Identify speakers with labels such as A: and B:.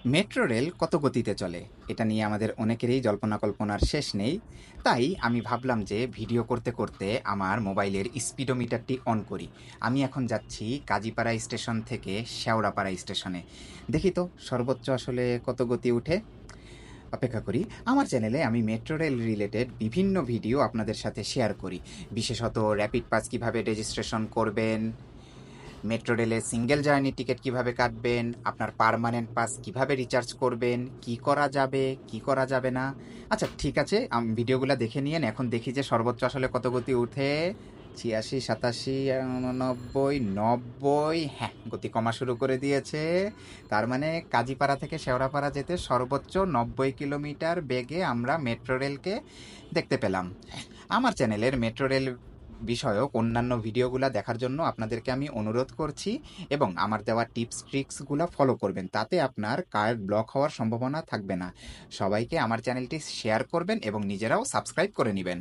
A: Metro rail কত গতিতে চলে এটা নিয়ে আমাদের অনেকেরই জল্পনা কল্পনার শেষ নেই। তাই আমি ভাবলাম যে ভিডিও করতে করতে আমার মোবাইলের স্পিডোমিটারটি অন করি। আমি এখন যাচ্ছি কাজীপাড়া স্টেশন থেকে শেওড়াপাড়া স্টেশনে। দেখি তো সর্বোচ্চ আসলে কত গতি উঠে। অপেক্ষা করি। আমার চ্যানেলে আমি মেট্রো রেল রিলেটেড বিভিন্ন ভিডিও আপনাদের সাথে শেয়ার করি, বিশেষত র্যাপিড পাস কিভাবে রেজিস্ট্রেশন করবেন, মেট্রো রেলে সিঙ্গেল জার্নি টিকিট কিভাবে কাটবেন, আপনার পার্মানেন্ট পাস কিভাবে রিচার্জ করবেন, কি করা যাবে কি করা যাবে না। আচ্ছা ঠিক আছে, ভিডিওগুলো দেখে নিয়েন। এখন দেখি যে সর্বোচ্চ আসলে কত গতি উঠে। ৮৬, ৮৭, ৮৯, ৯০। হ্যাঁ, গতি কমা শুরু করে দিয়েছে। তার মানে কাজীপাড়া থেকে শেওড়াপাড়া যেতে সর্বোচ্চ ৯০ কিলোমিটার বেগে আমরা মেট্রো রেলকে দেখতে পেলাম। আমার চ্যানেলের মেট্রো রেল বিষয়ক অন্যান্য ভিডিওগুলো দেখার জন্য আপনাদেরকে আমি অনুরোধ করছি, এবং আমার দেওয়া টিপস ট্রিক্সগুলো ফলো করবেন, তাতে আপনার কার্ড ব্লক হওয়ার সম্ভাবনা থাকবে না। সবাইকে আমার চ্যানেলটি শেয়ার করবেন এবং নিজেরাও সাবস্ক্রাইব করে নেবেন।